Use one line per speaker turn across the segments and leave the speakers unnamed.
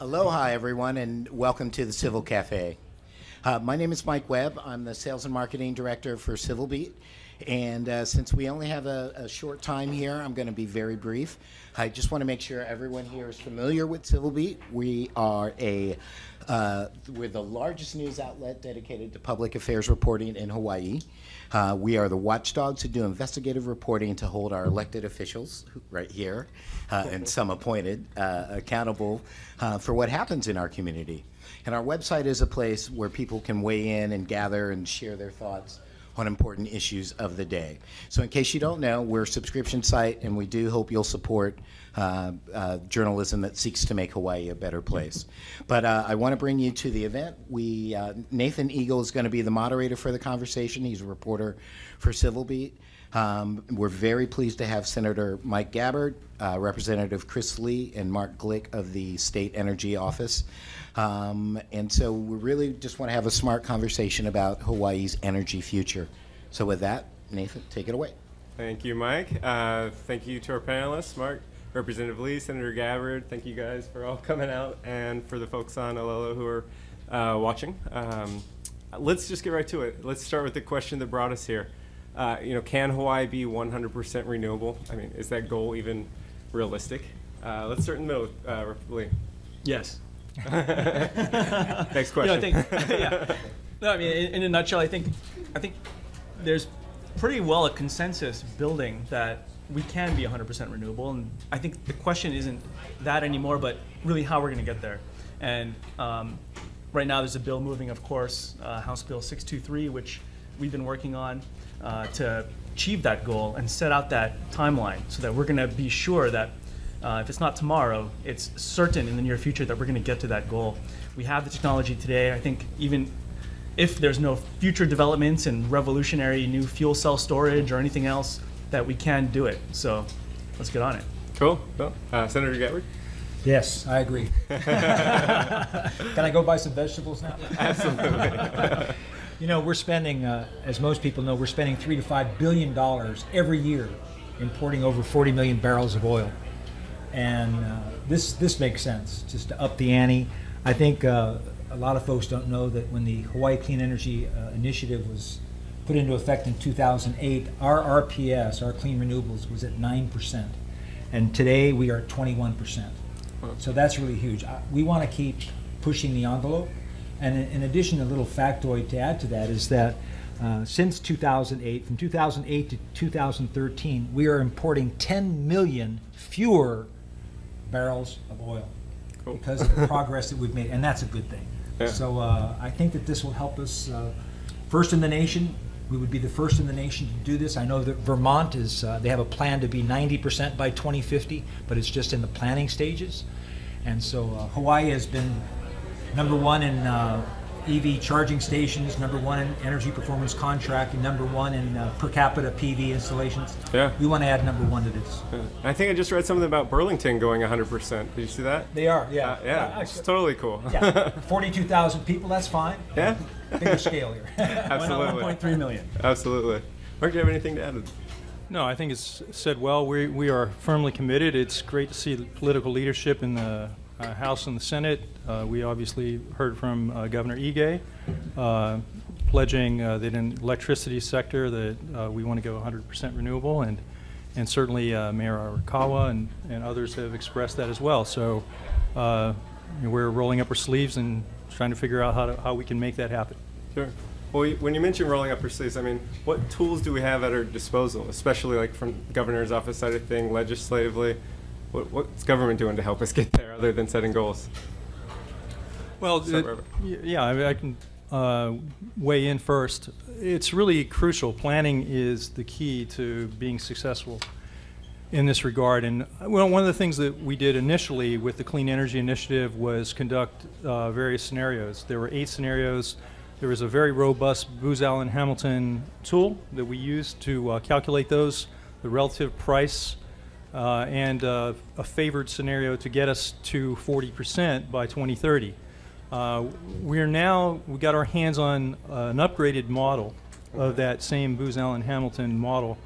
Aloha, everyone, and welcome to the Civil Cafe. My name is Mike Webb. I'm the Sales and Marketing Director for Civil Beat. And since we only have a short time here, I'm going to be very brief. I just want to make sure everyone here is familiar with Civil Beat. We are we're the largest news outlet dedicated to public affairs reporting in Hawaii. We are the watchdogs who do investigative reporting to hold our elected officials right here and some appointed accountable for what happens in our community. And our website is a place where people can weigh in and gather and share their thoughts on important issues of the day. So in case you don't know, we're a subscription site, and we do hope you'll support journalism that seeks to make Hawaii a better place. But I want to bring you to the event. Nathan Eagle is going to be the moderator for the conversation. He's a reporter for Civil Beat. We're very pleased to have Senator Mike Gabbard, Representative Chris Lee, and Mark Glick of the State Energy Office. And so we really just want to have a smart conversation about Hawaii's energy future. So with that, Nathan, take it away.
Thank you, Mike. Thank you to our panelists, Mark, Representative Lee, Senator Gabbard. Thank you guys for all coming out, and for the folks on Olelo who are watching. Let's just get right to it. Let's start with the question that brought us here. Can Hawaii be 100% renewable? I mean, is that goal even realistic? Let's start in the middle with Lee.
Yes.
Next question.
Yeah. No, I mean, in a nutshell, I think there's pretty well a consensus building that we can be 100% renewable, and I think the question isn't that anymore, but really how we're going to get there. And right now, there's a bill moving, of course, House Bill 623, which we've been working on to achieve that goal and set out that timeline so that we're going to be sure that if it's not tomorrow, it's certain in the near future that we're going to get to that goal. We have the technology today. I think even if there's no future developments in revolutionary new fuel cell storage or anything else, that we can do it. So let's get on it.
Cool. Well, Senator Gabbard?
Yes, I agree. Can I go buy some vegetables now?
Absolutely.
We're spending, as most people know, we're spending $3 to $5 billion every year importing over 40 million barrels of oil. And this makes sense, just to up the ante. I think a lot of folks don't know that when the Hawaii Clean Energy Initiative was put into effect in 2008, our RPS, our clean renewables, was at 9%. And today we are at 21%. So that's really huge. We want to keep pushing the envelope. And in addition, a little factoid to add to that is that since 2008, from 2008 to 2013, we are importing 10 million fewer barrels of oil because of the progress that we've made, and that's a good thing. Yeah. So I think that this will help us first in the nation. We would be the first in the nation to do this. I know that Vermont they have a plan to be 90% by 2050, but it's just in the planning stages. And so Hawaii has been number one in EV charging stations, number one in energy performance contracting, number one in per capita PV installations. Yeah. We want to add number one to this.
Yeah. I think I just read something about Burlington going 100%. Did you see that?
They are, yeah.
Yeah, it's totally cool.
Yeah, 42,000 people, that's fine.
Yeah.
Bigger scale here.
Absolutely.
1.3 million.
Absolutely. Mark, do you have anything to add?
No, I think it's said well. We are firmly committed. It's great to see the political leadership in the House and the Senate. We obviously heard from Governor Ige pledging that in the electricity sector that we want to go 100% renewable, and certainly Mayor Arakawa and others have expressed that as well. So we're rolling up our sleeves and trying to figure out how we can make that happen.
Sure. Well, when you mention rolling up our sleeves, I mean, what tools do we have at our disposal, especially like from the governor's office side of thing, legislatively? What's government doing to help us get there other than setting goals?
Well, I can weigh in first. It's really crucial. Planning is the key to being successful in this regard. And well, one of the things that we did initially with the Clean Energy Initiative was conduct various scenarios. There were 8 scenarios. There was a very robust Booz Allen Hamilton tool that we used to calculate those, the relative price, and a favored scenario to get us to 40% by 2030. We got our hands on an upgraded model of that same Booz Allen Hamilton model,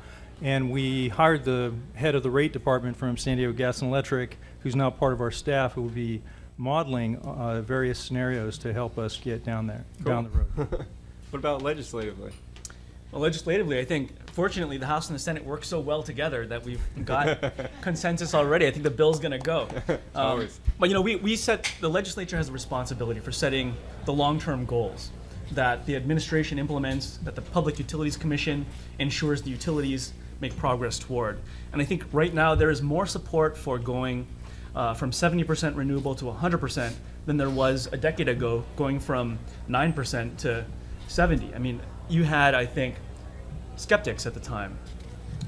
and we hired the head of the rate department from San Diego Gas and Electric, who's now part of our staff, who will be modeling various scenarios to help us get down there, down the road.
What about legislatively?
Well, legislatively, I think, fortunately, the House and the Senate work so well together that we've got consensus already. I think the bill's going to go.
Always.
But, the legislature has a responsibility for setting the long-term goals that the administration implements, that the Public Utilities Commission ensures the utilities make progress toward. And I think right now there is more support for going from 70% renewable to 100% than there was a decade ago, going from 9% to 70. I mean, you had, I think, skeptics at the time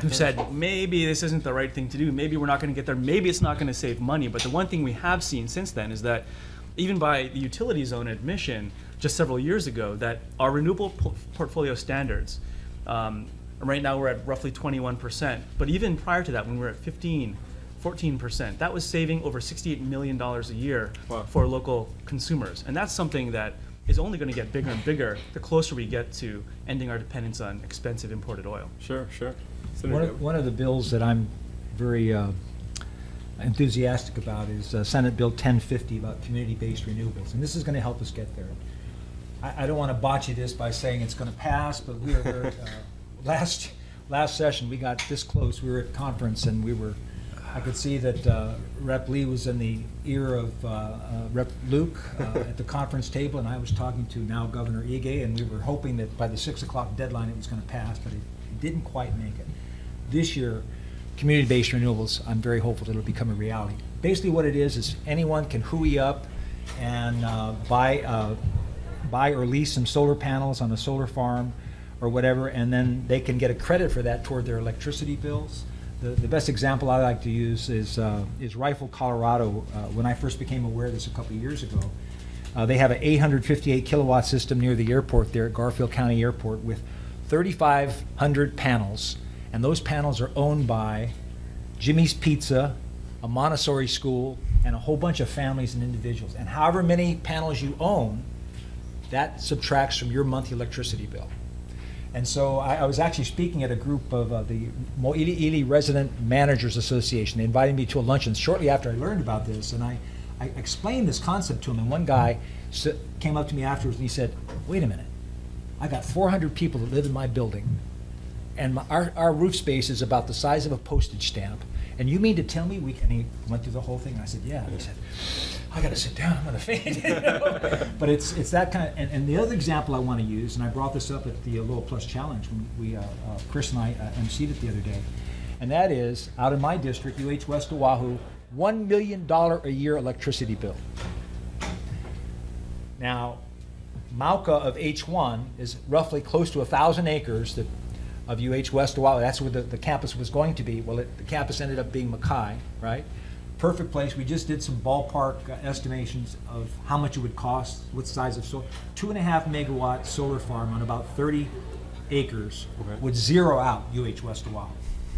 who said, maybe this isn't the right thing to do, maybe we're not going to get there, maybe it's not going to save money. But the one thing we have seen since then is that even by the utilities' own admission just several years ago, that our renewable portfolio standards, right now we're at roughly 21%, but even prior to that, when we were at 14%, that was saving over $68 million a year for local consumers. And that's something that is only going to get bigger and bigger the closer we get to ending our dependence on expensive imported oil.
Sure.
One of the bills that I'm very enthusiastic about is Senate Bill 1050 about community-based renewables, and this is going to help us get there. I don't want to botch this by saying it's going to pass, but we are very, last session we got this close. We were at a conference and I could see that Rep. Lee was in the ear of Rep. Luke at the conference table, and I was talking to now Governor Ige, and we were hoping that by the 6 o'clock deadline it was going to pass, but it didn't quite make it. This year, community-based renewables, I'm very hopeful that it'll become a reality. Basically what it is anyone can hooey up and buy or lease some solar panels on a solar farm or whatever, and then they can get a credit for that toward their electricity bills. The best example I like to use is Rifle, Colorado. When I first became aware of this a couple of years ago, they have an 858 kilowatt system near the airport there at Garfield County Airport with 3,500 panels, and those panels are owned by Jimmy's Pizza, a Montessori school, and a whole bunch of families and individuals. And however many panels you own, that subtracts from your monthly electricity bill. And so I was actually speaking at a group of the Mo'ili'ili Resident Managers Association. They invited me to a luncheon shortly after I learned about this, and I explained this concept to them, and one guy came up to me afterwards and he said, wait a minute, I got 400 people that live in my building, and our roof space is about the size of a postage stamp, and you mean to tell me we can, and he went through the whole thing, and I said, yeah, and he said, I got to sit down, I'm going to faint. But it's that kind of, and the other example I want to use, and I brought this up at the Lowell Plus Challenge when we, Chris and I emceed it the other day, and that is, out in my district, UH West Oahu, $1 million a year electricity bill. Now, Mauka of H1 is roughly close to 1,000 acres of UH West Oahu. That's where the campus was going to be. Well, the campus ended up being Mackay, right? Perfect place. We just did some ballpark estimations of how much it would cost, what size of solar. 2.5 megawatt solar farm on about 30 acres would zero out UH West Oahu.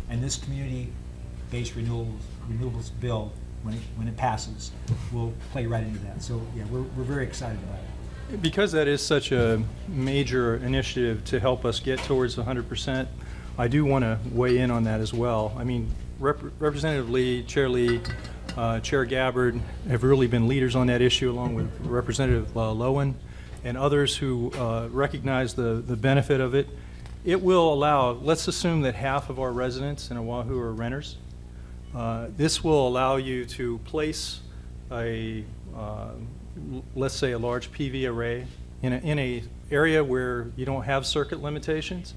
And this community-based renewables bill, when it passes, will play right into that. So yeah, we're very excited about it.
Because that is such a major initiative to help us get towards 100%, I do want to weigh in on that as well. I mean, Representative Lee, Chair Lee, Chair Gabbard have really been leaders on that issue, along with Representative Lowen and others who recognize the benefit of it. It will allow, let's assume that half of our residents in Oahu are renters. This will allow you to place let's say a large PV array in a area where you don't have circuit limitations,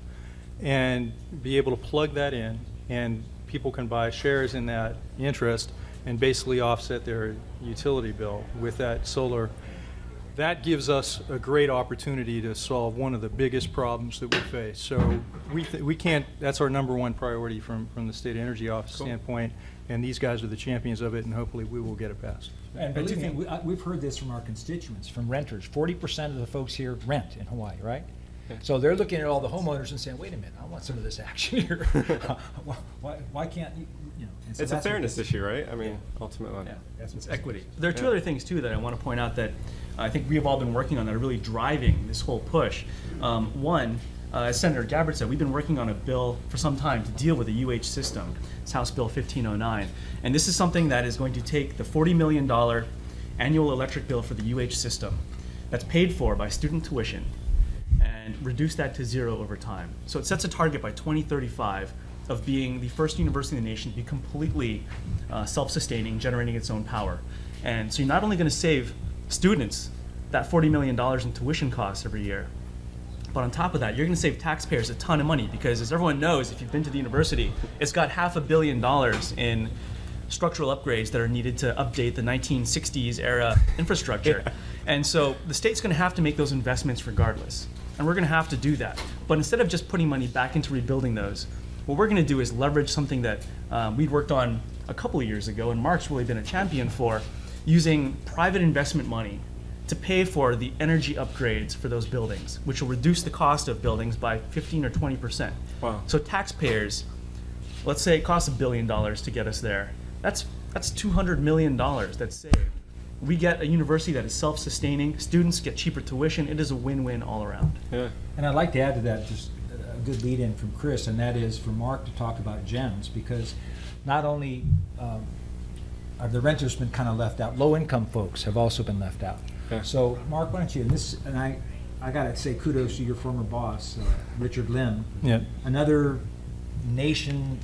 and be able to plug that in, and people can buy shares in that interest and basically offset their utility bill with that solar. That gives us a great opportunity to solve one of the biggest problems that we face. So we can't, that's our #1 priority from the State Energy Office standpoint, and these guys are the champions of it, and hopefully we will get it passed.
And believe me, we've heard this from our constituents, from renters. 40% of the folks here rent in Hawaii, right? Okay. So they're looking at all the homeowners and saying, wait a minute, I want some of this action here. why can't you, so
it's a fairness issue, right? I mean, ultimately.
Yeah, it's equity. There are two other things, too, that I want to point out that I think we've all been working on that are really driving this whole push. One, as Senator Gabbard said, we've been working on a bill for some time to deal with the UH system. It's House Bill 1509. And this is something that is going to take the $40 million annual electric bill for the UH system that's paid for by student tuition and reduce that to zero over time. So it sets a target by 2035 of being the first university in the nation to be completely self-sustaining, generating its own power. And so you're not only going to save students that $40 million in tuition costs every year, but on top of that, you're going to save taxpayers a ton of money because, as everyone knows, if you've been to the university, it's got $500 million in structural upgrades that are needed to update the 1960s era infrastructure. And so the state's going to have to make those investments regardless. And we're going to have to do that. But instead of just putting money back into rebuilding those, what we're going to do is leverage something that we'd worked on a couple of years ago, and Mark's really been a champion for, using private investment money to pay for the energy upgrades for those buildings, which will reduce the cost of buildings by 15 or 20%.
Wow.
So taxpayers, let's say it costs $1 billion to get us there. That's $200 million that's saved. We get a university that is self-sustaining, students get cheaper tuition, it is a win-win all around.
Yeah.
And I'd like to add to that just a good lead in from Chris, and that is for Mark to talk about GEMS, because not only are the renters been kind of left out, low-income folks have also been left out.
Yeah.
So Mark, why don't you, and I gotta say kudos to your former boss, Richard Lim.
Yeah.
Another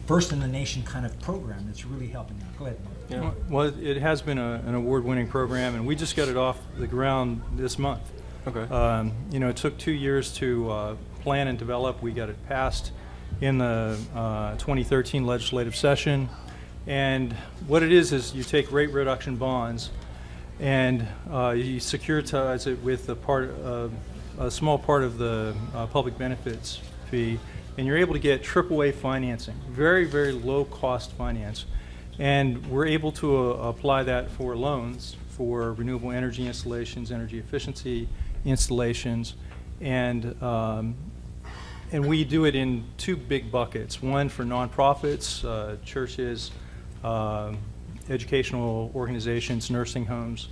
first in the nation kind of program that's really helping out. Go ahead, Mark.
Yeah.
Well, it has been an award-winning program, and we just got it off the ground this month.
Okay.
It took 2 years to plan and develop. We got it passed in the 2013 legislative session. And what it is you take rate reduction bonds and you securitize it with a small part of the public benefits fee, and you're able to get AAA financing, very, very low cost finance. And we're able to apply that for loans for renewable energy installations, energy efficiency installations, and we do it in two big buckets. One for nonprofits, churches, educational organizations, nursing homes,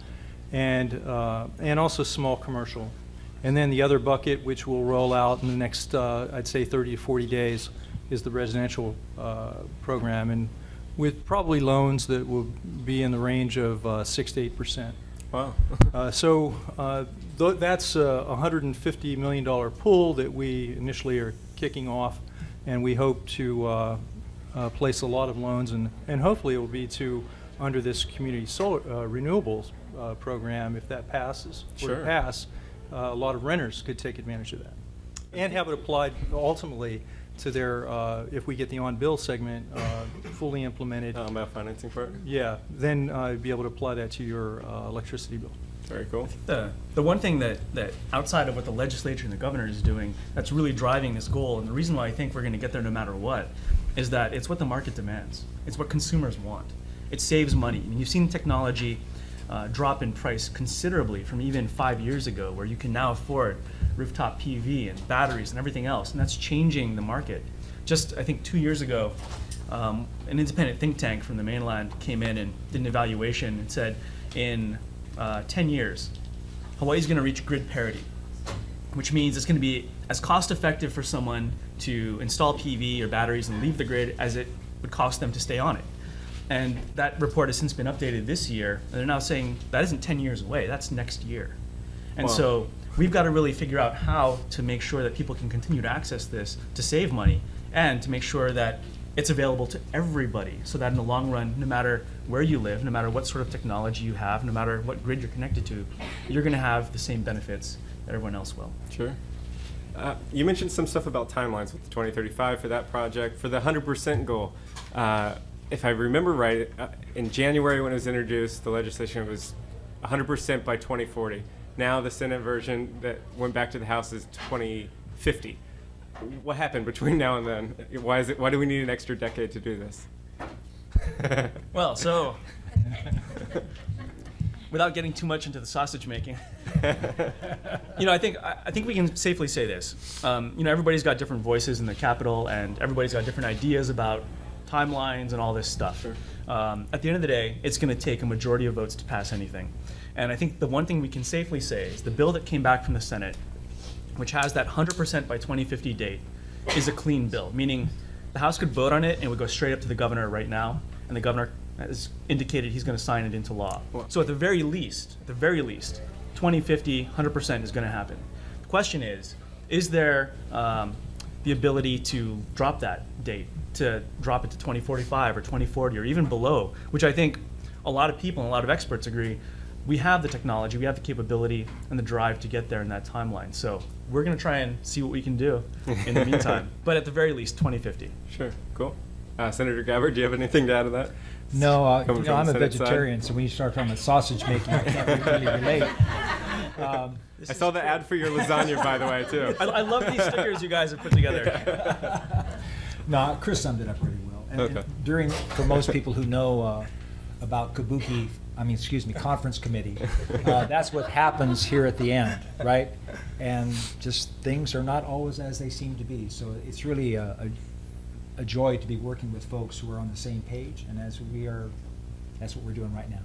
and also small commercial. And then the other bucket, which will roll out in the next, I'd say 30 to 40 days, is the residential program, and with probably loans that will be in the range of 6 to 8%.
Wow.
So that's a $150 million pool that we initially are kicking off, and we hope to place a lot of loans, and hopefully it will be under this community solar renewables program. If that passes,
Sure.
A lot of renters could take advantage of that, and have it applied ultimately to their, if we get the on-bill segment fully implemented.
About financing part.
Yeah, then be able to apply that to your electricity bill.
Very cool.
The one thing that outside of what the legislature and the governor is doing that's really driving this goal, and the reason why I think we're going to get there no matter what, is that it's what the market demands. It's what consumers want. It saves money. I mean, you've seen technology drop in price considerably from even 5 years ago, where you can now afford rooftop PV and batteries and everything else, and that's changing the market. Just, I think 2 years ago, an independent think tank from the mainland came in and did an evaluation and said in 10 years, Hawaii's going to reach grid parity, which means it's going to be as cost effective for someone to install PV or batteries and leave the grid as it would cost them to stay on it. And that report has since been updated this year, and they're now saying that isn't 10 years away, that's next year. And
Wow.
so we've got to really figure out how to make sure that people can continue to access this to save money, and to make sure that it's available to everybody, so that in the long run, no matter where you live, no matter what sort of technology you have, no matter what grid you're connected to, you're going to have the same benefits that everyone else will.
Sure. You mentioned some stuff about timelines with the 2035 for that project. For the 100% goal, if I remember right, in January when it was introduced, the legislation was 100% by 2040. Now the Senate version that went back to the House is 2050. What happened between now and then? Why do we need an extra decade to do this?
Well, so without getting too much into the sausage making, I think we can safely say this. Everybody's got different voices in the Capitol, and everybody's got different ideas about timelines and all this stuff.
Sure.
At the end of the day, it's going to take a majority of votes to pass anything. And I think the one thing we can safely say is the bill that came back from the Senate, which has that 100% by 2050 date, is a clean bill, meaning the House could vote on it and it would go straight up to the governor right now, and the governor has indicated he's going to sign it into law. So at the very least, 2050, 100% is going to happen. The question is there the ability to drop that date, to drop it to 2045 or 2040 or even below, which I think a lot of people and a lot of experts agree, we have the technology, we have the capability and the drive to get there in that timeline. So we're going to try and see what we can do in the meantime. But at the very least, 2050.
Sure, cool. Senator Gabbard, do you have anything to add to that?
No,
Coming
you know,
from
I'm
the
a
Senate
vegetarian, so when you start talking about sausage making, I can't really relate.
I saw the ad for your lasagna, by the way, too.
I love these stickers you guys have put together.
No, Chris summed it up pretty well. And for most people who know about conference committee, that's what happens here at the end, right? And just things are not always as they seem to be. So it's really a joy to be working with folks who are on the same page, and that's what we're doing right now.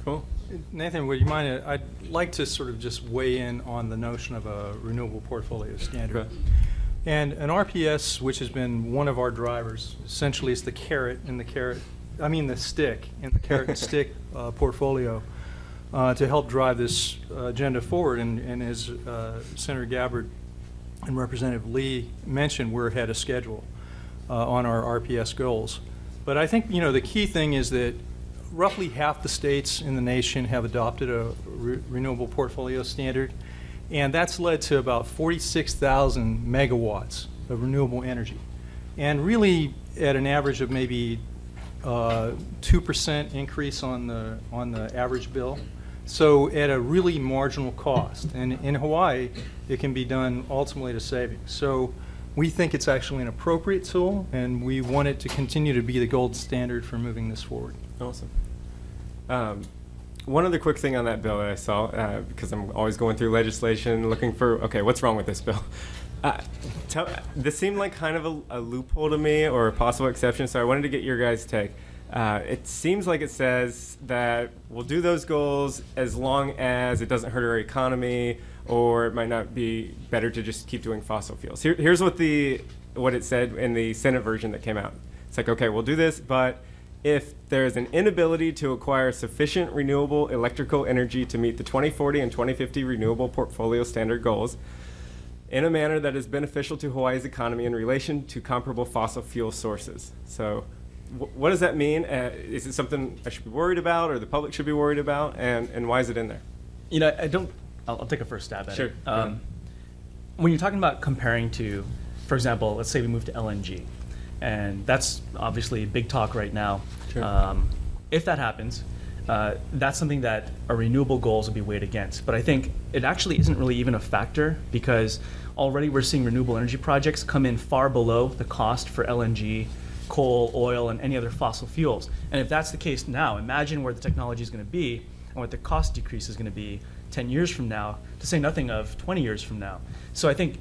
Cool.
Nathan, would you mind? I'd like to sort of just weigh in on the notion of a renewable portfolio standard.
Okay.
And an RPS, which has been one of our drivers, essentially it's the the stick in the carrot and stick portfolio to help drive this agenda forward. And as Senator Gabbard and Representative Lee mentioned, we're ahead of schedule on our RPS goals. But I think, the key thing is that roughly half the states in the nation have adopted a renewable portfolio standard, and that's led to about 46,000 megawatts of renewable energy. And really at an average of maybe 2% increase on the average bill. So at a really marginal cost. And in Hawaii, it can be done ultimately to savings. So we think it's actually an appropriate tool, and we want it to continue to be the gold standard for moving this forward.
Awesome. One other quick thing on that bill that I saw, because I'm always going through legislation looking for, okay, what's wrong with this bill? This seemed like kind of a loophole to me, or a possible exception, so I wanted to get your guys' take. It seems like it says that we'll do those goals as long as it doesn't hurt our economy, or it might not be better to just keep doing fossil fuels. Here's what it said in the Senate version that came out. It's like, okay, we'll do this, but if there's an inability to acquire sufficient renewable electrical energy to meet the 2040 and 2050 renewable portfolio standard goals in a manner that is beneficial to Hawaii's economy in relation to comparable fossil fuel sources. So what does that mean? Is it something I should be worried about, or the public should be worried about, and why is it in there?
I'll take a first stab at
it.
Sure. When you're talking about comparing to, for example, let's say we move to LNG. And that's obviously big talk right now.
Sure.
If that happens, that's something that our renewable goals will be weighed against. But I think it actually isn't really even a factor, because already we're seeing renewable energy projects come in far below the cost for LNG, coal, oil, and any other fossil fuels. And if that's the case now, imagine where the technology is going to be and what the cost decrease is going to be 10 years from now, to say nothing of 20 years from now. So I think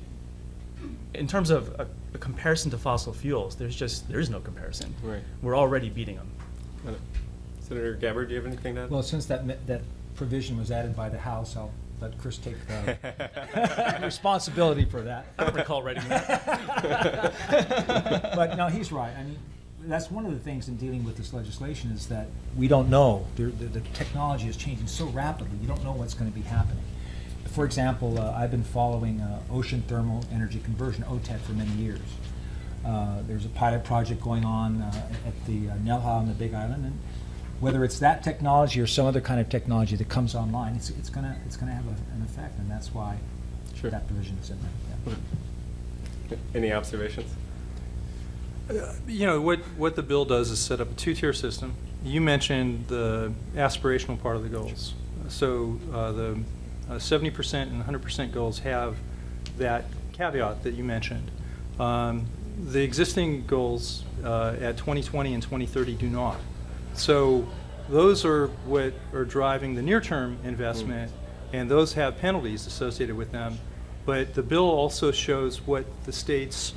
in terms of a comparison to fossil fuels, there's no comparison.
Right.
We're already beating them.
Got it. Senator Gabbard, do you have anything to add?
Well, since that provision was added by the House, I'll let Chris take the responsibility for that.
I don't recall writing that.
But no, he's right. I mean, that's one of the things in dealing with this legislation, is that we don't know. The technology is changing so rapidly, you don't know what's going to be happening. For example, I've been following ocean thermal energy conversion, OTEC, for many years. There's a pilot project going on at the Nelha on the Big Island, and whether it's that technology or some other kind of technology that comes online, it's going to have an effect, and that's why that provision is in there. Yeah.
Any observations?
What the bill does is set up a two-tier system. You mentioned the aspirational part of the goals. So the 70% and 100% goals have that caveat that you mentioned. The existing goals at 2020 and 2030 do not. So those are what are driving the near-term investment, and those have penalties associated with them. But the bill also shows what the state's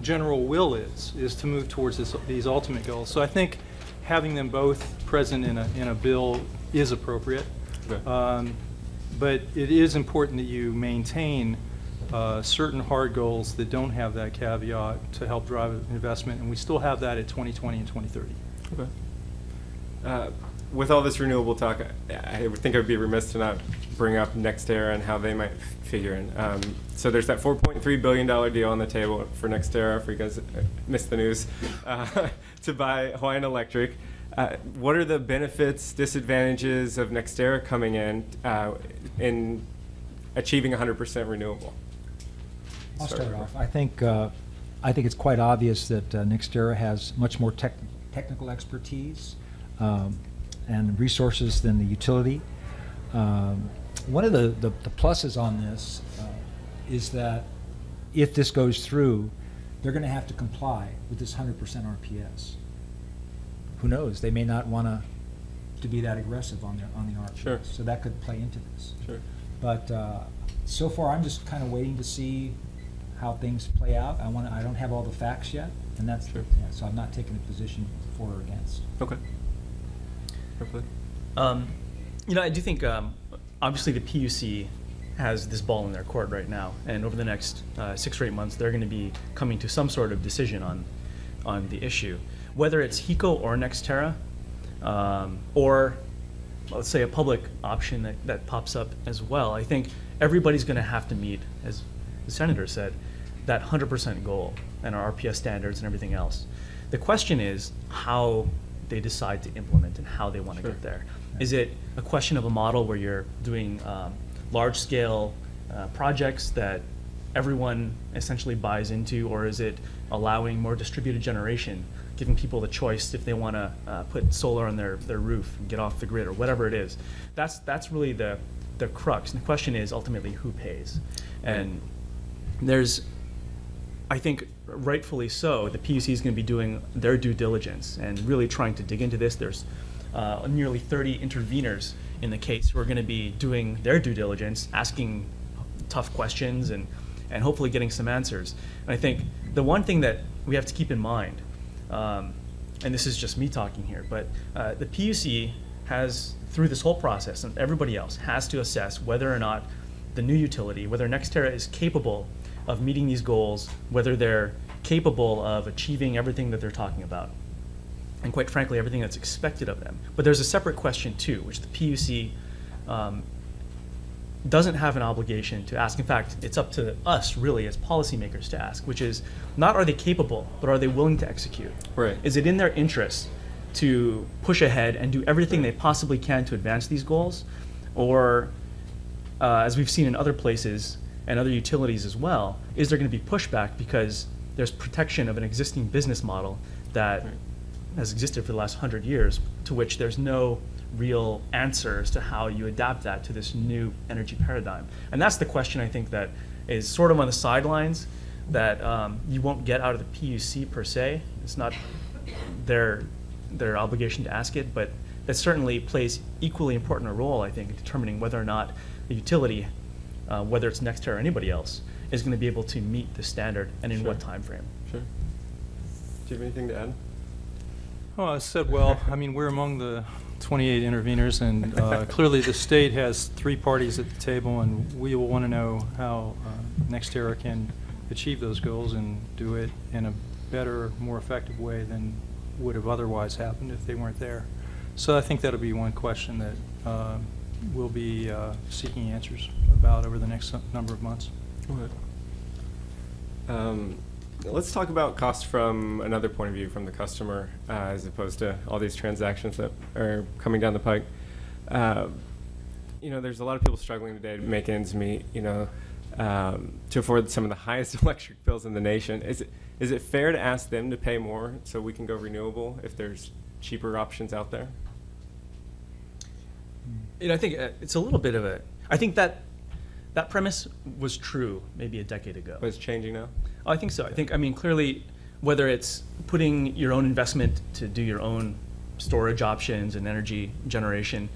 general will is to move towards these ultimate goals. So I think having them both present in a bill is appropriate. Okay. But it is important that you maintain certain hard goals that don't have that caveat to help drive investment, and we still have that at 2020 and 2030.
Okay. With all this renewable talk, I would think I would be remiss to not bring up NextEra and how they might figure in. So there's that $4.3 billion deal on the table for NextEra, if you guys missed the news, to buy Hawaiian Electric. What are the benefits, disadvantages of NextEra coming in achieving 100% renewable?
I'll start off. I think it's quite obvious that NextEra has much more technical expertise and resources than the utility. One of the pluses on this is that if this goes through, they're going to have to comply with this 100% RPS. Who knows? They may not want to be that aggressive on the RPS.
Sure.
So that could play into this.
Sure.
But so far, I'm just kind of waiting to see how things play out. I don't have all the facts yet, and that's
sure.
So I'm not taking a position for or against.
Okay.
I do think obviously the PUC has this ball in their court right now, and over the next 6 or 8 months, they're going to be coming to some sort of decision on the issue, whether it's HECO or NextEra, or let's say a public option that pops up as well. I think everybody's going to have to meet, as the senator said, that 100% goal and our RPS standards and everything else. The question is how they decide to implement and how they want to get there. Is it a question of a model where you're doing large-scale projects that everyone essentially buys into, or is it allowing more distributed generation, giving people the choice if they want to put solar on their roof and get off the grid or whatever it is? That's really the crux. And the question is ultimately who pays. And there's, I think rightfully so, the PUC is going to be doing their due diligence and really trying to dig into this. There's nearly 30 interveners in the case who are going to be doing their due diligence, asking tough questions and hopefully getting some answers. And I think the one thing that we have to keep in mind, and this is just me talking here, but the PUC has, through this whole process, and everybody else has to assess whether or not the new utility, whether NextEra is capable of meeting these goals, whether they're capable of achieving everything that they're talking about, and quite frankly, everything that's expected of them. But there's a separate question too, which the PUC doesn't have an obligation to ask. In fact, it's up to us really as policymakers to ask, which is not are they capable, but are they willing to execute?
Right.
Is it in their interest to push ahead and do everything they possibly can to advance these goals? Or, as we've seen in other places and other utilities as well, is there going to be pushback because there's protection of an existing business model that has existed for the last 100 years, to which there's no real answer as to how you adapt that to this new energy paradigm? And that's the question I think that is sort of on the sidelines, that you won't get out of the PUC per se. It's not their obligation to ask it, but that certainly plays equally important a role, I think, in determining whether or not the utility, whether it's NextEra or anybody else, is going to be able to meet the standard and in what time frame.
Sure. Do you have anything to add?
Oh, I said, well, I mean, we're among the 28 interveners, and clearly the state has 3 parties at the table, and we will want to know how NextEra can achieve those goals and do it in a better, more effective way than would have otherwise happened if they weren't there. So I think that'll be one question that we'll be seeking answers about over the next number of months.
Okay. Let's talk about cost from another point of view, from the customer, as opposed to all these transactions that are coming down the pike. There's a lot of people struggling today to make ends meet, to afford some of the highest electric bills in the nation. Is it fair to ask them to pay more so we can go renewable if there's cheaper options out there?
I think it's a little bit of I think that premise was true maybe a decade ago.
But it's changing now?
Oh, I think so. I mean, clearly, whether it's putting your own investment to do your own storage options and energy generation,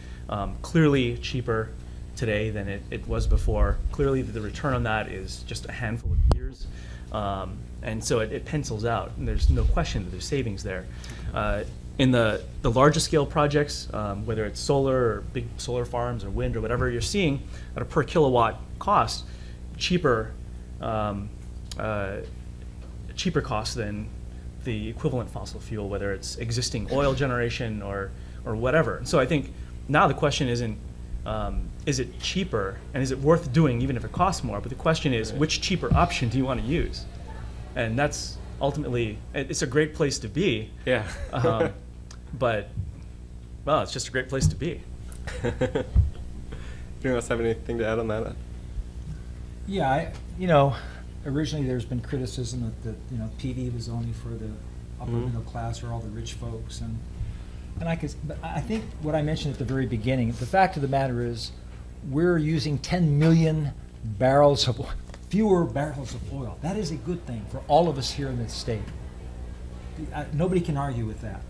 clearly cheaper today than it was before. Clearly, the return on that is just a handful of years. And so it pencils out, and there's no question that there's savings there. In the largest scale projects, whether it's solar or big solar farms or wind or whatever, you're seeing at a per kilowatt cost cheaper cost than the equivalent fossil fuel, whether it's existing oil generation or or whatever. So I think now the question isn't, is it cheaper and is it worth doing even if it costs more? But the question is, which cheaper option do you want to use? And that's ultimately, it's a great place to be.
Yeah.
But, well, it's just a great place to be.
Anyone else have anything to add on that?
Yeah, originally there's been criticism that PV was only for the upper middle class or all the rich folks, and but I think what I mentioned at the very beginning, the fact of the matter is, we're using 10 million barrels of fewer barrels of oil. That is a good thing for all of us here in this state. Nobody can argue with that.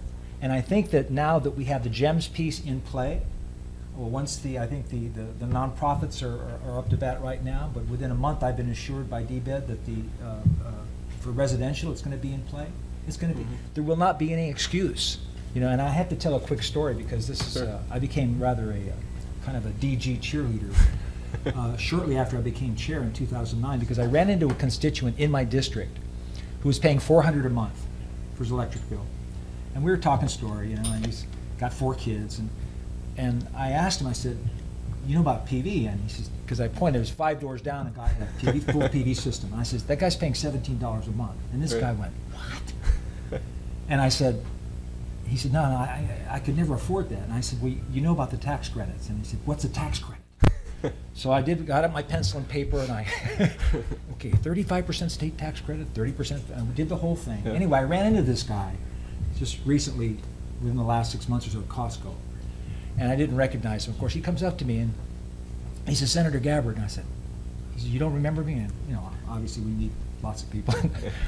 And I think that now that we have the GEMS piece in play, well, once I think the nonprofits are up to bat right now, but within a month I've been assured by DBED that for residential it's going to be in play. It's going to be. There will not be any excuse, And I have to tell a quick story because this is I became rather a kind of a DG cheerleader shortly after I became chair in 2009 because I ran into a constituent in my district who was paying $400 a month for his electric bill, and we were talking story, and he's got 4 kids, and I asked him, I said, you know about PV? And he says, because I pointed, there's 5 doors down, a guy had a full PV system. And I said, that guy's paying $17 a month. And this guy went, what? And I said, he said, no, I could never afford that. And I said, well, you know about the tax credits? And he said, what's a tax credit? So I got out my pencil and paper, and okay, 35% state tax credit, 30%, and we did the whole thing. Yeah. Anyway, I ran into this guy just recently, within the last 6 months or so at Costco. And I didn't recognize him. Of course, he comes up to me and he says, Senator Gabbard. And I said, you don't remember me? And obviously we meet lots of people.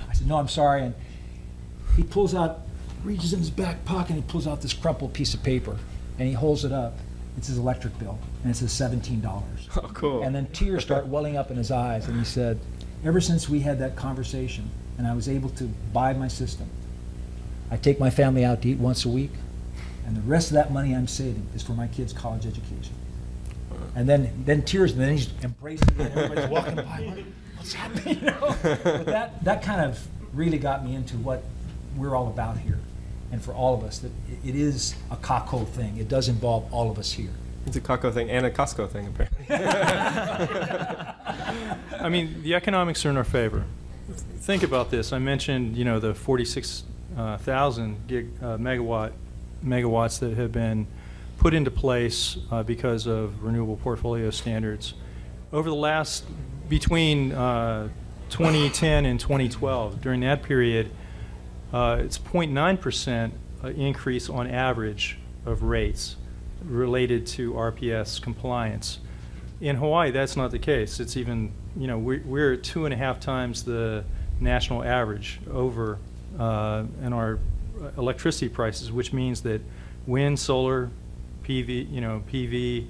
I said, no, I'm sorry. And he pulls out, reaches in his back pocket, and he pulls out this crumpled piece of paper, and he holds it up. It's his electric bill, and it says $17.
Oh, cool.
And then tears start welling up in his eyes, and he said, ever since we had that conversation, and I was able to buy my system, I take my family out to eat once a week, and the rest of that money I'm saving is for my kids' college education. And then tears, and then he's embracing it, and everybody's walking by, what's happening? But that kind of really got me into what we're all about here. And for all of us, that it is a Kako thing. It does involve all of us here.
It's a Kako thing and a Costco thing, apparently.
I mean, the economics are in our favor. Think about this. I mentioned, the 46,000 megawatts that have been put into place because of renewable portfolio standards. Over the last, between 2010 and 2012, during that period, it's 0.9% increase on average of rates related to RPS compliance. In Hawaii, that's not the case. It's even, we're at 2.5 times the national average over in our electricity prices, which means that wind, solar, PV,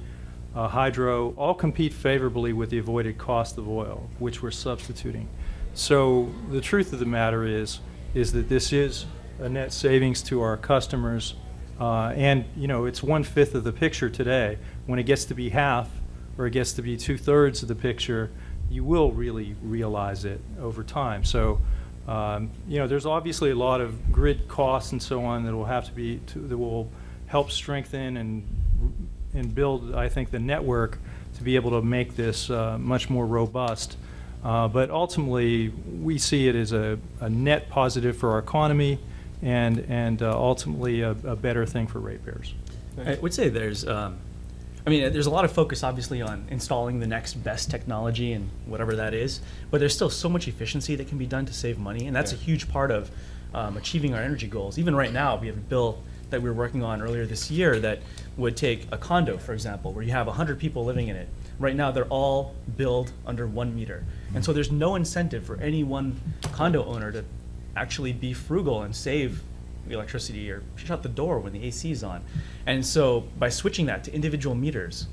hydro, all compete favorably with the avoided cost of oil, which we're substituting. So the truth of the matter is that this is a net savings to our customers, and it's 1/5 of the picture today. When it gets to be half, or it gets to be 2/3 of the picture, you will really realize it over time. So, there's obviously a lot of grid costs and so on that will have to be that will help strengthen and build, I think, the network to be able to make this much more robust. But ultimately, we see it as a net positive for our economy and ultimately a better thing for ratepayers.
I would say there's a lot of focus, obviously, on installing the next best technology and whatever that is, but there's still so much efficiency that can be done to save money, and that's a huge part of achieving our energy goals. Even right now, we have a bill that we were working on earlier this year that would take a condo, for example, where you have 100 people living in it. Right now, they're all billed under 1 meter. And so there's no incentive for any one condo owner to actually be frugal and save the electricity or shut the door when the AC is on. And so by switching that to individual meters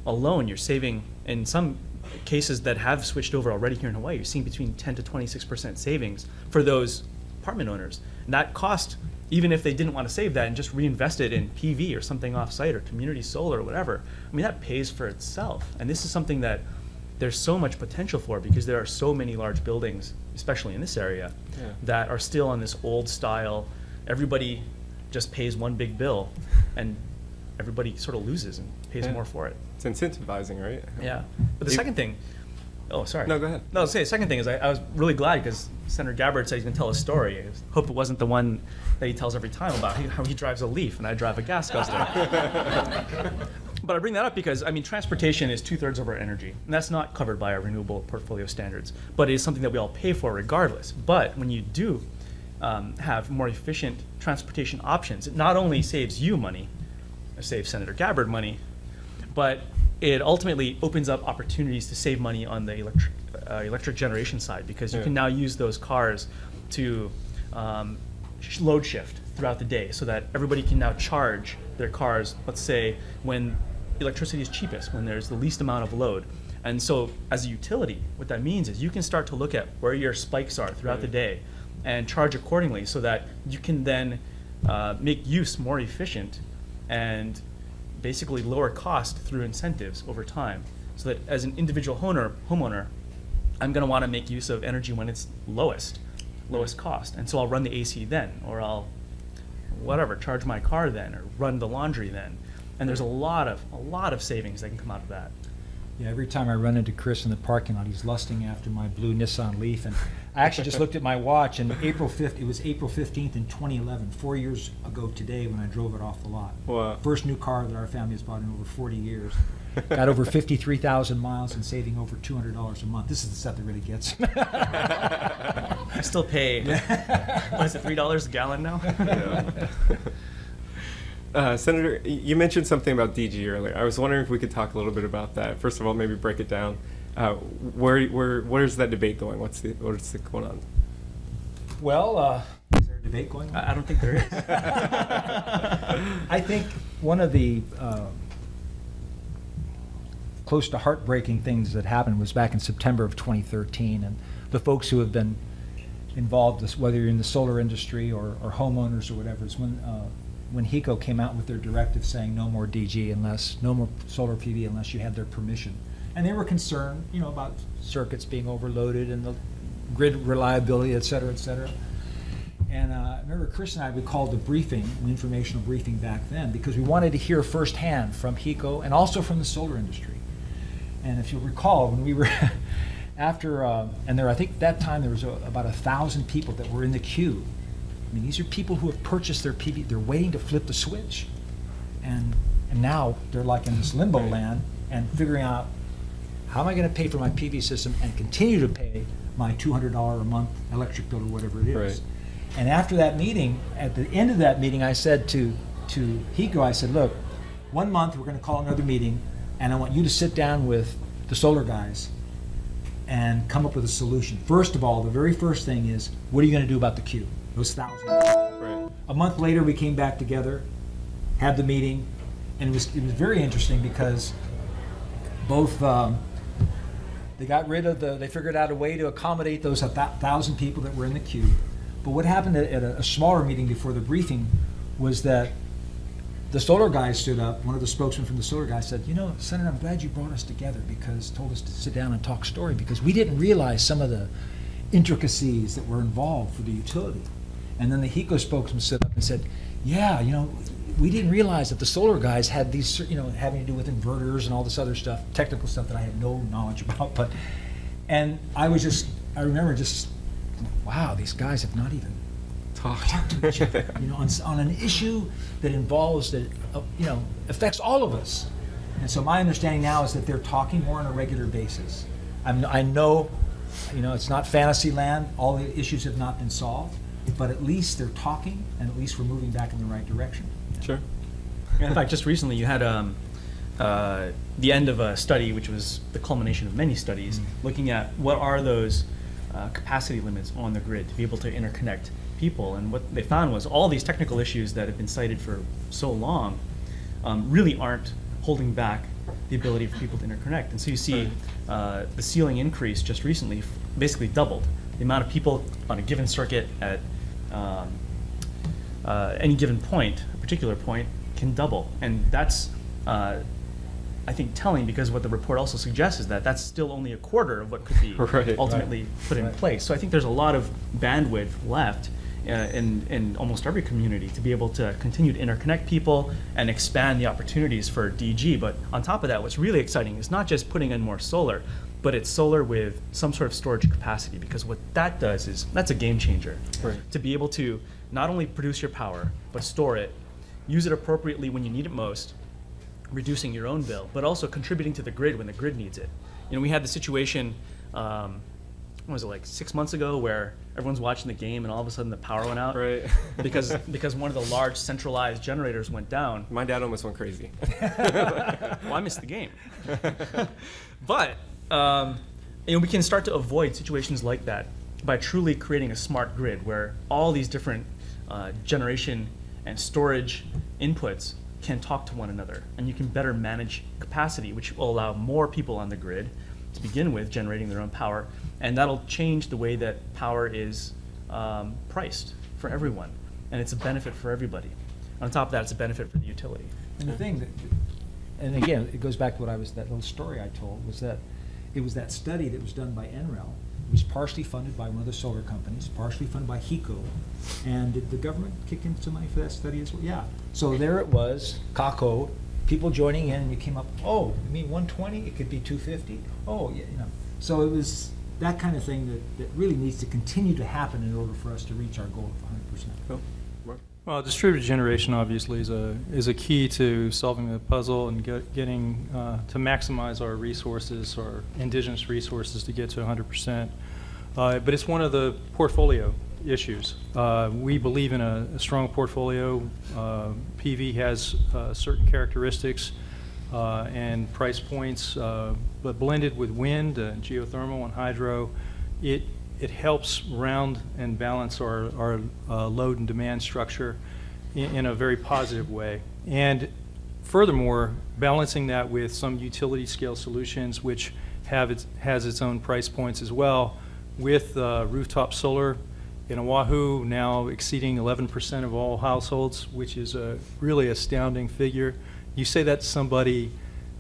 alone, you're saving, in some cases that have switched over already here in Hawaii, you're seeing between 10 to 26% savings for those apartment owners. And that cost, even if they didn't want to save that and just reinvest it in PV or something off-site or community solar or whatever, that pays for itself. And this is something that there's so much potential for because there are so many large buildings, especially in this area, that are still on this old style, everybody just pays one big bill. And everybody sort of loses and pays more for it.
It's incentivizing, right?
Yeah. But the second thing, oh, sorry.
No, go ahead.
No, say the second thing is I was really glad because Senator Gabbard said he's going to tell a story. I hope it wasn't the one that he tells every time about how he drives a Leaf and I drive a gas guzzler. But I bring that up because, I mean, transportation is 2/3 of our energy, and that's not covered by our renewable portfolio standards, but it is something that we all pay for regardless. But when you do have more efficient transportation options, it not only saves you money, it saves Senator Gabbard money, but it ultimately opens up opportunities to save money on the electric generation side, because you can now use those cars to load shift throughout the day so that everybody can now charge their cars, let's say, when electricity is cheapest, when there's the least amount of load. And so as a utility, what that means is you can start to look at where your spikes are throughout the day and charge accordingly so that you can then make use more efficient and basically lower cost through incentives over time. So that as an individual homeowner, I'm going to want to make use of energy when it's lowest cost. And so I'll run the AC then, or I'll charge my car then, or run the laundry then. And there's a lot of savings that can come out of that.
Yeah, every time I run into Chris in the parking lot, he's lusting after my blue Nissan Leaf. And I actually just looked at my watch, and it was April 15th in 2011, 4 years ago today, when I drove it off the lot.
Wow.
First new car that our family has bought in over 40 years. Got over 53,000 miles and saving over $200 a month. This is the stuff that really gets me.
I still pay, what is it, $3 a gallon now?
Senator, you mentioned something about DG earlier. I was wondering if we could talk a little bit about that. First of all, maybe break it down. Where's that debate going? What's going on?
Well, is there a debate going on?
I don't think there is.
I think one of the close to heartbreaking things that happened was back in September of 2013, and the folks who have been involved, whether you're in the solar industry or homeowners or whatever, is when HECO came out with their directive saying no more DG no more solar PV unless you had their permission. And they were concerned, about circuits being overloaded and the grid reliability, et cetera, et cetera. And I remember Chris and I, we called a briefing, an informational briefing back then, because we wanted to hear firsthand from HECO and also from the solar industry. And if you'll recall, when we were after, I think that time there was about 1,000 people that were in the queue. I mean, these are people who have purchased their PV. They're waiting to flip the switch. And now they're like in this limbo land and figuring out, how am I going to pay for my PV system and continue to pay my $200 a month electric bill or whatever it is?
Right.
And after that meeting, at the end of that meeting, I said to HECO, I said, look, 1 month we're going to call another meeting, and I want you to sit down with the solar guys and come up with a solution. First of all, the very first thing is, what are you going to do about the queue? Those 1,000.
Right.
A month later, we came back together, had the meeting, and it was very interesting because both they got rid of they figured out a way to accommodate those 1,000 people that were in the queue. But what happened at a smaller meeting before the briefing was that the solar guy stood up, one of the spokesmen from the solar guy said, Senator, I'm glad you brought us together, told us to sit down and talk story, because we didn't realize some of the intricacies that were involved for the utility. And then the HECO spokesman stood up and said, yeah, we didn't realize that the solar guys had these, having to do with inverters and all this other stuff, technical stuff that I had no knowledge about. And I remember just, wow, these guys have not even talked to each other, on an issue that involves, affects all of us. And so my understanding now is that they're talking more on a regular basis. I know, it's not fantasy land. All the issues have not been solved, but at least they're talking, and at least we're moving back in the right direction.
Sure.
In fact, just recently you had the end of a study, which was the culmination of many studies, looking at what are those capacity limits on the grid to be able to interconnect people. And what they found was all these technical issues that have been cited for so long really aren't holding back the ability for people to interconnect. And so you see the ceiling increase just recently basically doubled. The amount of people on a given circuit at any given point, a particular point, can double. And that's, I think, telling, because what the report also suggests is that that's still only a quarter of what could be ultimately put in place. So I think there's a lot of bandwidth left. in almost every community to be able to continue to interconnect people and expand the opportunities for DG. But on top of that, what's really exciting is not just putting in more solar, but it's solar with some sort of storage capacity, because what that does is that's a game changer.
Right.
To be able to not only produce your power, but store it, use it appropriately when you need it most, reducing your own bill, but also contributing to the grid when the grid needs it. You know, we had the situation, what was it, like 6 months ago, where everyone's watching the game and all of a sudden the power went out.
Right.
because one of the large centralized generators went down.
My dad almost went crazy.
Well, I missed the game. But we can start to avoid situations like that by truly creating a smart grid where all these different generation and storage inputs can talk to one another, and you can better manage capacity, which will allow more people on the grid to begin with generating their own power, and that'll change the way that power is priced for everyone, and it's a benefit for everybody. On top of that, it's a benefit for the utility.
And the thing that, and again, it goes back to that little story I told, was that it was that study that was done by NREL. It was partially funded by one of the solar companies, partially funded by HECO. And did the government kick in some money for that study as well? Yeah. So there it was, CACO, people joining in, and you came up, oh, you mean 120? It could be 250? Oh, yeah, you know. So it was that kind of thing that really needs to continue to happen in order for us to reach our goal of 100%.
Cool.
Well, distributed generation obviously is a key to solving the puzzle and getting to maximize our resources, our indigenous resources, to get to 100%. But it's one of the portfolio issues. We believe in a strong portfolio. PV has certain characteristics and price points, but blended with wind, geothermal, and hydro, it helps round and balance our load and demand structure in a very positive way. And furthermore, balancing that with some utility scale solutions, which has its own price points as well, with rooftop solar in Oahu now exceeding 11% of all households, which is a really astounding figure. You say that to somebody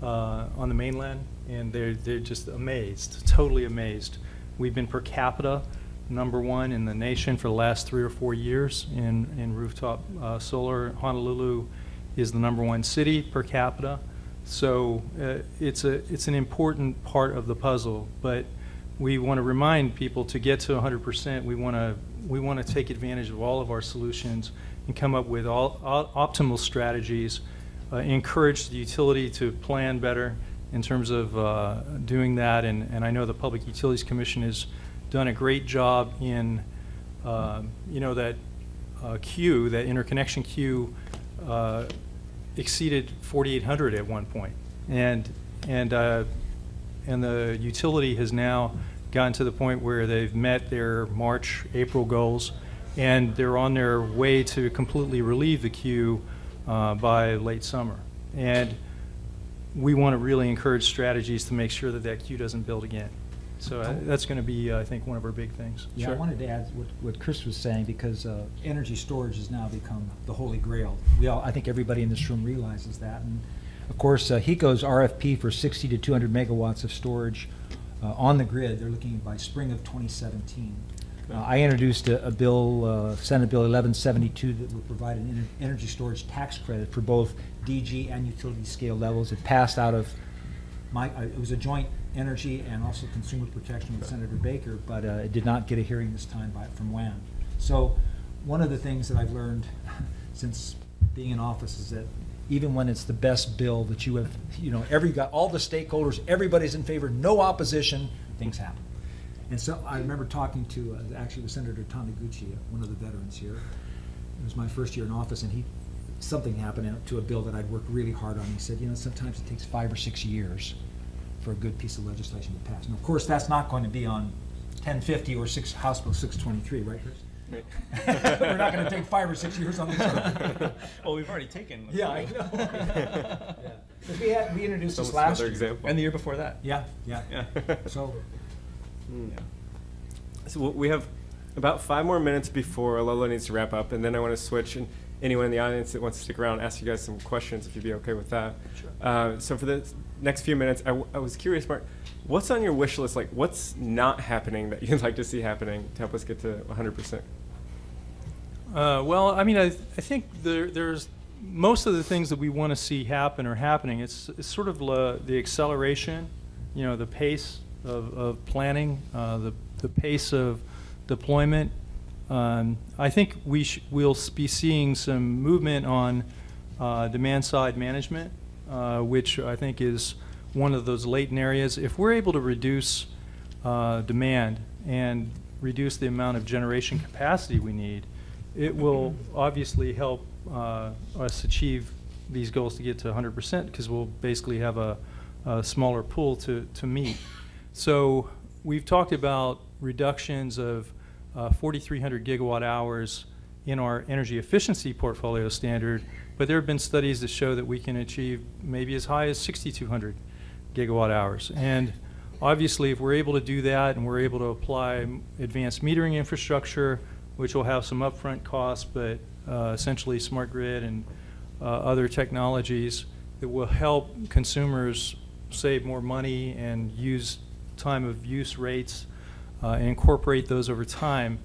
on the mainland, and they're just amazed, totally amazed. We've been per capita #1 in the nation for the last 3 or 4 years in rooftop solar. Honolulu is the #1 city per capita. So it's an important part of the puzzle. But we want to remind people, to get to 100%, we want to take advantage of all of our solutions and come up with all optimal strategies, encourage the utility to plan better in terms of doing that, and I know the Public Utilities Commission has done a great job in, that queue, that interconnection queue exceeded 4,800 at one point, and the utility has now gotten to the point where they've met their March, April goals, and they're on their way to completely relieve the queue by late summer. And we want to really encourage strategies to make sure that queue doesn't build again. So that's going to be, I think, one of our big things.
Yeah, sure. I wanted to add what Chris was saying, because energy storage has now become the holy grail. I think everybody in this room realizes that. And of course, HECO's RFP for 60 to 200 megawatts of storage on the grid, they're looking by spring of 2017. I introduced a bill, Senate Bill 1172, that would provide an energy storage tax credit for both DG and utility scale levels. It passed out of it was a joint energy and also consumer protection with Senator Baker, but it did not get a hearing this time from WAM. So one of the things that I've learned since being in office is that even when it's the best bill that you have, got all the stakeholders, everybody's in favor, no opposition, things happen. And so I remember talking to, actually, with Senator Taniguchi, one of the veterans here. It was my first year in office, and something happened to a bill that I'd worked really hard on. He said, sometimes it takes 5 or 6 years for a good piece of legislation to pass. And of course, that's not going to be on 1050 or House Bill 623, right, Chris? Right. We're not going to take 5 or 6 years on this one.
Well, we've already taken.
Yeah, I know. Yeah. We introduced this last year.
Example.
And the year before that.
Yeah. So.
Yeah. So we have about 5 more minutes before Lolo needs to wrap up, and then I want to switch, and anyone in the audience that wants to stick around, ask you guys some questions if you'd be okay with that. Sure. So for the next few minutes, I was curious, Mark, what's on your wish list? Like, what's not happening that you'd like to see happening to help us get to 100%?
Well, I mean, I think there's most of the things that we want to see happen are happening. It's sort of the acceleration, the pace of planning, the pace of deployment. I think we'll be seeing some movement on demand side management, which I think is one of those latent areas. If we're able to reduce demand and reduce the amount of generation capacity we need, it will obviously help us achieve these goals to get to 100%, because we'll basically have a smaller pool to meet. So we've talked about reductions of 4,300 gigawatt hours in our energy efficiency portfolio standard, but there have been studies that show that we can achieve maybe as high as 6,200 gigawatt hours. And obviously, if we're able to do that and we're able to apply advanced metering infrastructure, which will have some upfront costs, but essentially smart grid and other technologies that will help consumers save more money and use time of use rates and incorporate those over time,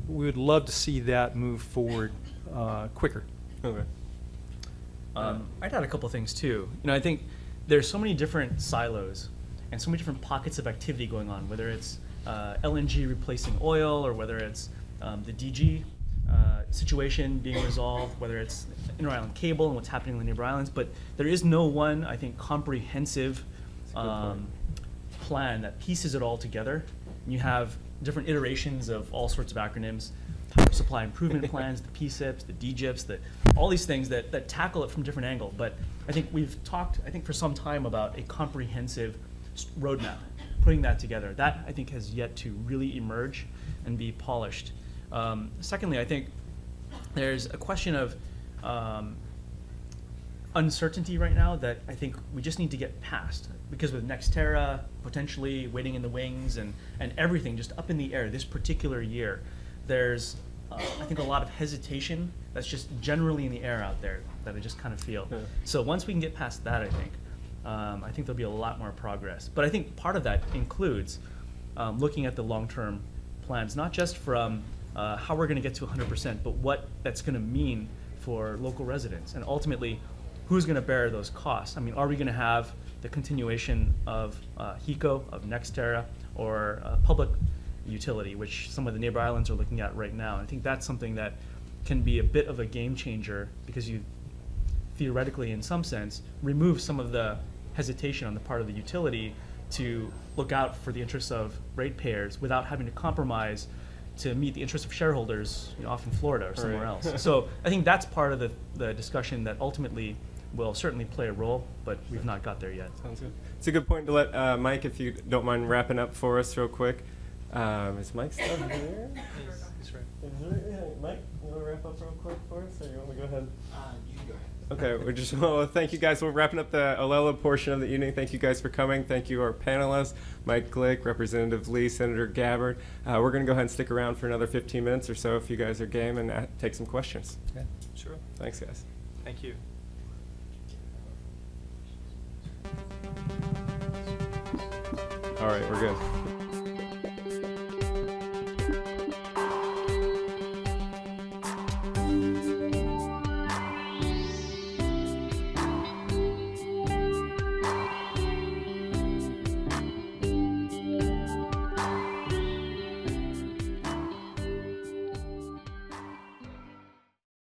we would love to see that move forward quicker.
Okay.
I'd add a couple things too. I think there's so many different silos and so many different pockets of activity going on, whether it's LNG replacing oil, or whether it's the DG situation being resolved, whether it's inter-island cable and what's happening in the neighbor islands. But there is no one, I think, comprehensive plan that pieces it all together. And you have different iterations of all sorts of acronyms: power supply improvement plans, the PSIPs, the DGIPs, all these things that tackle it from a different angle. But I think we've talked, for some time about a comprehensive roadmap, putting that together. That, I think, has yet to really emerge and be polished. Secondly, I think there's a question of uncertainty right now that I think we just need to get past, because with NextEra potentially waiting in the wings and everything just up in the air this particular year, there's I think a lot of hesitation that's just generally in the air out there that I just kind of feel. Yeah. So once we can get past that, I think there'll be a lot more progress. But I think part of that includes looking at the long-term plans, not just from how we're going to get to 100%, but what that's going to mean for local residents, and ultimately, who's going to bear those costs? I mean, are we going to have the continuation of HECO, of NextEra, or public utility, which some of the neighbor islands are looking at right now? And I think that's something that can be a bit of a game changer, because you theoretically, in some sense, remove some of the hesitation on the part of the utility to look out for the interests of ratepayers without having to compromise to meet the interests of shareholders, off in Florida or somewhere else. So I think that's part of the discussion that ultimately will certainly play a role, but we've not got there yet.
Sounds good. It's a good point to let Mike, if you don't mind wrapping up for us real quick. Is Mike still here?
He's right.
Yeah, Mike, you want to wrap up real quick for us, or you want to go ahead?
You can go ahead.
Okay, well, thank you guys. We're wrapping up the Olelo portion of the evening. Thank you guys for coming. Thank you, our panelists, Mike Glick, Representative Lee, Senator Gabbard. We're going to go ahead and stick around for another 15 minutes or so if you guys are game, and take some questions.
Okay. Sure.
Thanks, guys.
Thank you.
All right, we're good.